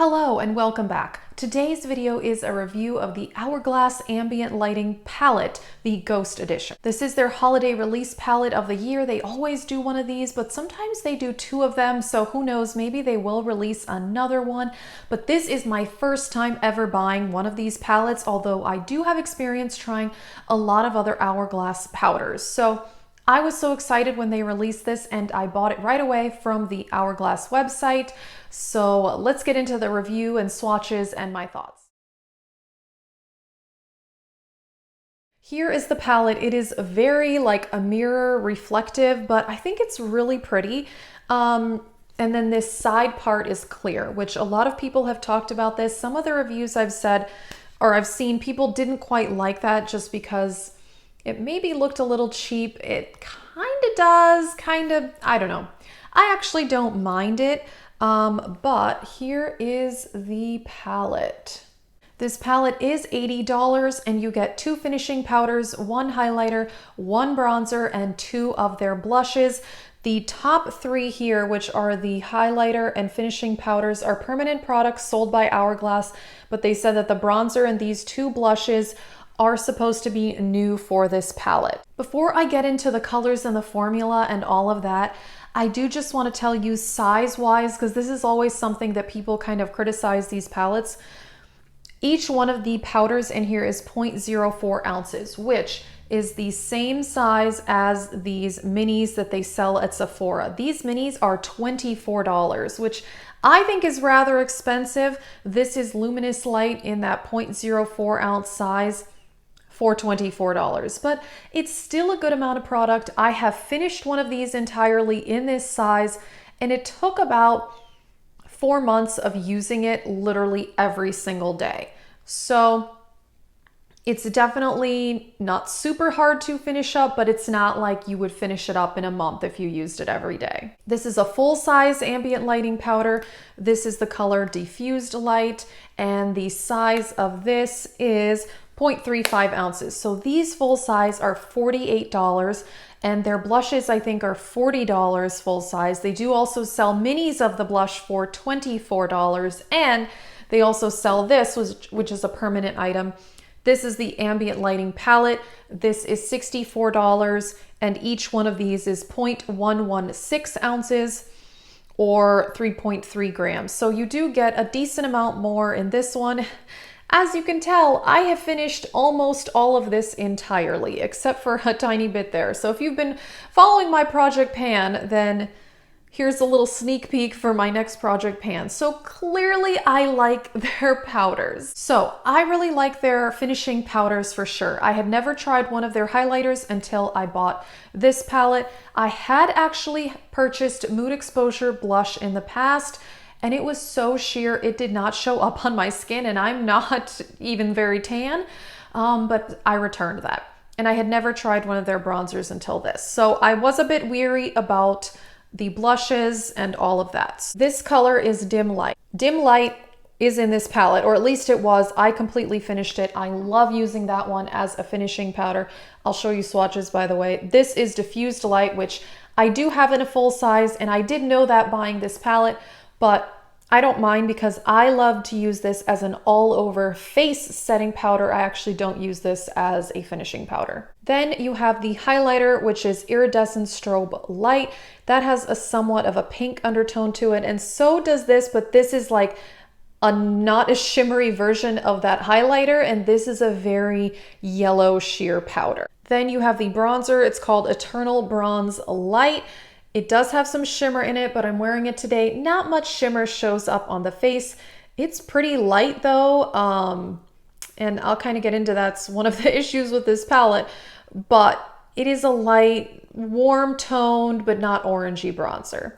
Hello and welcome back. Today's video is a review of the Hourglass Ambient Lighting Palette, the Ghost Edition. This is their holiday release palette of the year. They always do one of these, but sometimes they do two of them, so who knows, maybe they will release another one. But this is my first time ever buying one of these palettes, although I do have experience trying a lot of other Hourglass powders. So I was so excited when they released this and I bought it right away from the Hourglass website. So let's get into the review and swatches and my thoughts. Here is the palette. It is very like a mirror reflective, but I think it's really pretty. And then this side part is clear, which a lot of people have talked about this. Some of the reviews I've said, or I've seen, people didn't quite like that just because it maybe looked a little cheap. It kind of does, I don't know. I actually don't mind it, but here is the palette. This palette is $80 and you get 2 finishing powders, 1 highlighter, 1 bronzer, and 2 of their blushes. The top 3 here, which are the highlighter and finishing powders, are permanent products sold by Hourglass, but they said that the bronzer and these 2 blushes are supposed to be new for this palette. Before I get into the colors and the formula and all of that, I do just want to tell you size-wise, because this is always something that people kind of criticize these palettes. Each one of the powders in here is 0.04 ounces, which is the same size as these minis that they sell at Sephora. These minis are $24, which I think is rather expensive. This is Luminous Light in that 0.04 ounce size for $24, but it's still a good amount of product. I have finished one of these entirely in this size, and it took about 4 months of using it literally every single day. So it's definitely not super hard to finish up, but it's not like you would finish it up in a month if you used it every day. This is a full-size ambient lighting powder. This is the color Diffused Light, and the size of this is 0.35 ounces. So these full size are $48, and their blushes I think are $40 full size. They do also sell minis of the blush for $24, and they also sell this, which is a permanent item. This is the ambient lighting palette. This is $64, and each one of these is 0.116 ounces or 3.3 grams. So you do get a decent amount more in this one. As you can tell, I have finished almost all of this entirely, except for a tiny bit there. So if you've been following my project pan, then here's a little sneak peek for my next project pan. So clearly I like their powders. So I really like their finishing powders for sure. I had never tried one of their highlighters until I bought this palette. I had actually purchased Mood Exposure blush in the past, and it was so sheer, it did not show up on my skin, and I'm not even very tan, but I returned that. And I had never tried one of their bronzers until this. So I was a bit weary about the blushes and all of that. This color is Dim Light. Dim Light is in this palette, or at least it was. I completely finished it. I love using that one as a finishing powder. I'll show you swatches, by the way. This is Diffused Light, which I do have in a full size, and I did know that buying this palette, but I don't mind because I love to use this as an all-over face setting powder. I actually don't use this as a finishing powder. Then you have the highlighter, which is Iridescent Strobe Light. That has a somewhat of a pink undertone to it, and so does this, but this is like a not as shimmery version of that highlighter, and this is a very yellow sheer powder. Then you have the bronzer. It's called Eternal Bronze Light. It does have some shimmer in it, but I'm wearing it today. Not much shimmer shows up on the face. It's pretty light though, and I'll kind of get into that's one of the issues with this palette, but it is a light, warm toned, but not orangey bronzer.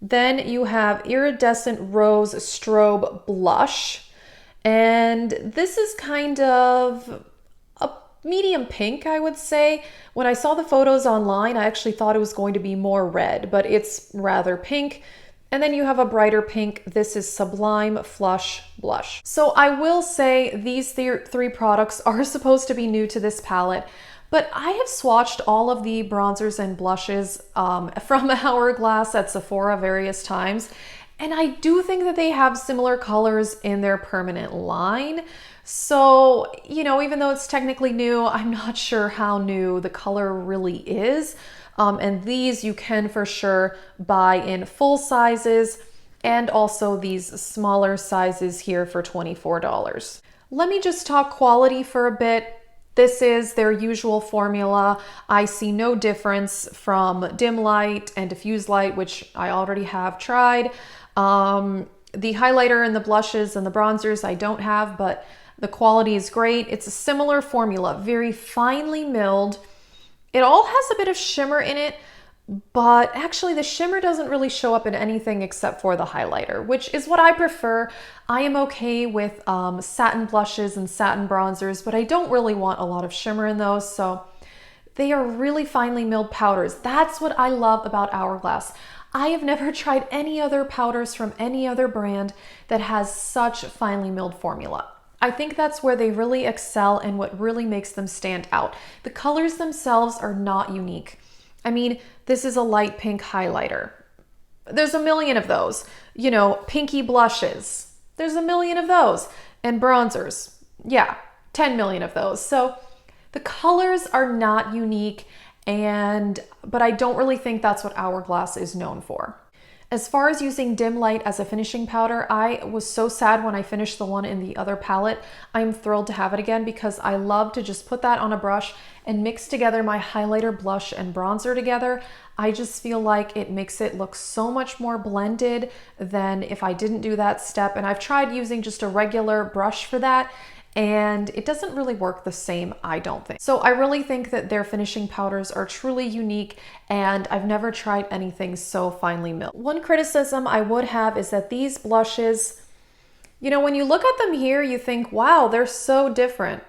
Then you have Iridescent Rose Strobe Blush, and this is kind of medium pink, I would say. When I saw the photos online, I actually thought it was going to be more red, but it's rather pink. And then you have a brighter pink. This is Sublime Flush Blush. So I will say these 3 products are supposed to be new to this palette, but I have swatched all of the bronzers and blushes from Hourglass at Sephora various times, And I do think that they have similar colors in their permanent line. So, you know, even though it's technically new, I'm not sure how new the color really is. And these you can for sure buy in full sizes and also these smaller sizes here for $24. Let me just talk quality for a bit. This is their usual formula. I see no difference from dim light and diffuse light, which I already have tried. The highlighter and the blushes and the bronzers I don't have, but the quality is great. It's a similar formula, very finely milled. It all has a bit of shimmer in it, but actually the shimmer doesn't really show up in anything except for the highlighter, which is what I prefer. I am okay with satin blushes and satin bronzers, but I don't really want a lot of shimmer in those. So they are really finely milled powders. That's what I love about Hourglass. I have never tried any other powders from any other brand that has such finely milled formula. I think that's where they really excel and what really makes them stand out. The colors themselves are not unique. I mean, this is a light pink highlighter. There's a million of those. You know, pinky blushes. There's a million of those. And bronzers. Yeah, 10 million of those. So the colors are not unique, but I don't really think that's what Hourglass is known for. As far as using dim light as a finishing powder, I was so sad when I finished the one in the other palette. I'm thrilled to have it again because I love to just put that on a brush and mix together my highlighter, blush, and bronzer together. I just feel like it makes it look so much more blended than if I didn't do that step. And I've tried using just a regular brush for that, and it doesn't really work the same, I don't think. So I really think that their finishing powders are truly unique, and I've never tried anything so finely milled. One criticism I would have is that these blushes, you know, when you look at them here, you think, wow, they're so different.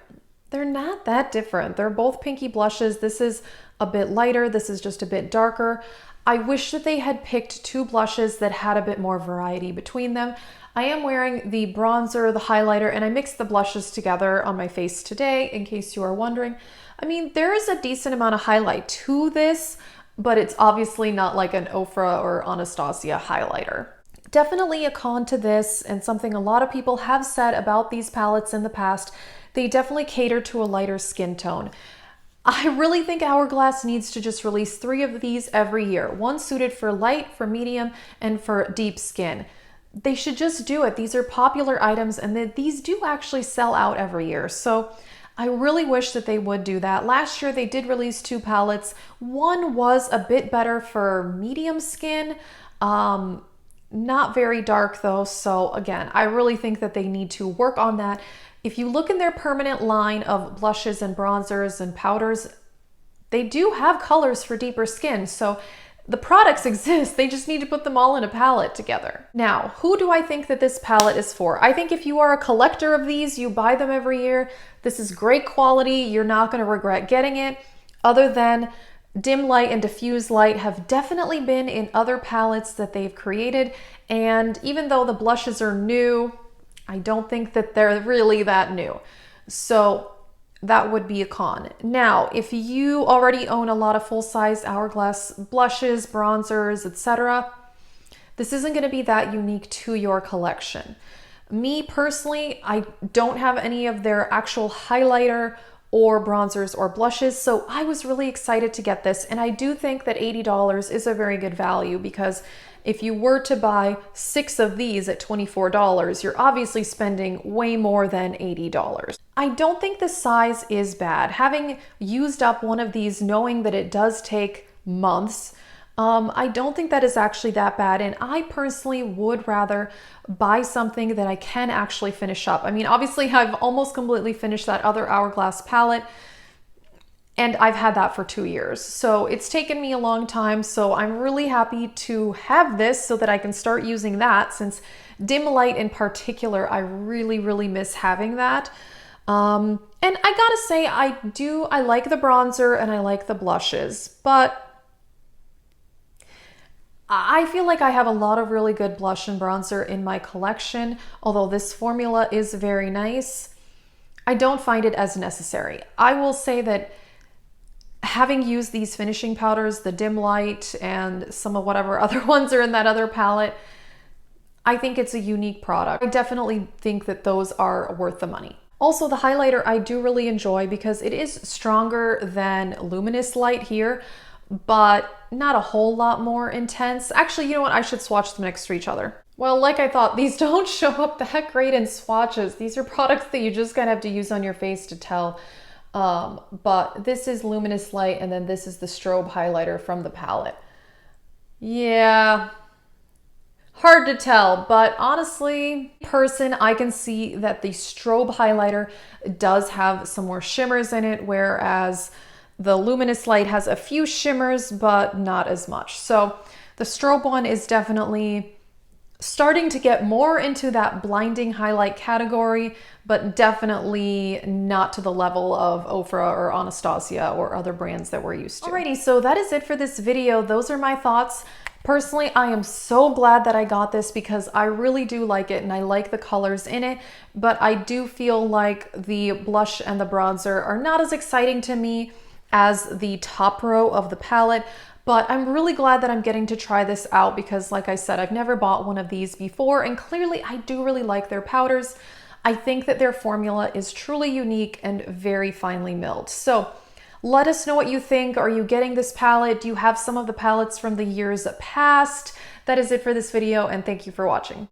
They're not that different. They're both pinky blushes. This is a bit lighter. This is just a bit darker. I wish that they had picked two blushes that had a bit more variety between them. I am wearing the bronzer, the highlighter, and I mixed the blushes together on my face today, in case you are wondering. I mean, there is a decent amount of highlight to this, but it's obviously not like an Ofra or Anastasia highlighter. Definitely a con to this, and something a lot of people have said about these palettes in the past, they definitely cater to a lighter skin tone. I really think Hourglass needs to just release 3 of these every year. One suited for light, for medium, and for deep skin. They should just do it. These are popular items, and these do actually sell out every year. So I really wish that they would do that. Last year they did release 2 palettes. One was a bit better for medium skin, not very dark though. So again, I really think that they need to work on that. If you look in their permanent line of blushes and bronzers and powders, they do have colors for deeper skin. So the products exist, they just need to put them all in a palette together. Now, who do I think that this palette is for? I think if you are a collector of these, you buy them every year, this is great quality, you're not gonna regret getting it. Other than dim light and diffuse light have definitely been in other palettes that they've created, and even though the blushes are new, I don't think that they're really that new. So that would be a con. Now, if you already own a lot of full-size Hourglass blushes, bronzers, etc., this isn't going to be that unique to your collection. Me personally, I don't have any of their actual highlighter or bronzers or blushes, so I was really excited to get this, and I do think that $80 is a very good value, because if you were to buy 6 of these at $24, you're obviously spending way more than $80. I don't think the size is bad. Having used up one of these, knowing that it does take months, I don't think that is actually that bad, and I personally would rather buy something that I can actually finish up. I mean, obviously I've almost completely finished that other Hourglass palette, and I've had that for 2 years. So it's taken me a long time, so I'm really happy to have this so that I can start using that, since dim light in particular, I really, really miss having that. And I gotta say, I like the bronzer and I like the blushes, but I feel like I have a lot of really good blush and bronzer in my collection. Although this formula is very nice, I don't find it as necessary. I will say that having used these finishing powders, the dim light and some of whatever other ones are in that other palette, I think it's a unique product. I definitely think that those are worth the money. Also, the highlighter I do really enjoy because it is stronger than Luminous Light here, but not a whole lot more intense. Actually, you know what? I should swatch them next to each other. Well, like I thought, these don't show up that great in swatches. These are products that you just kind of have to use on your face to tell. But this is Luminous Light, and then this is the Strobe highlighter from the palette. Yeah, hard to tell, but honestly, I can see that the Strobe highlighter does have some more shimmers in it, whereas the Luminous Light has a few shimmers, but not as much. So the Strobe one is definitely starting to get more into that blinding highlight category, but definitely not to the level of Ofra or Anastasia or other brands that we're used to. Alrighty, so that is it for this video. Those are my thoughts. Personally, I am so glad that I got this because I really do like it and I like the colors in it, but I do feel like the blush and the bronzer are not as exciting to me as the top row of the palette. But I'm really glad that I'm getting to try this out because, like I said, I've never bought one of these before, and clearly I do really like their powders. I think that their formula is truly unique and very finely milled. So let us know what you think. Are you getting this palette? Do you have some of the palettes from the years past? That is it for this video, and thank you for watching.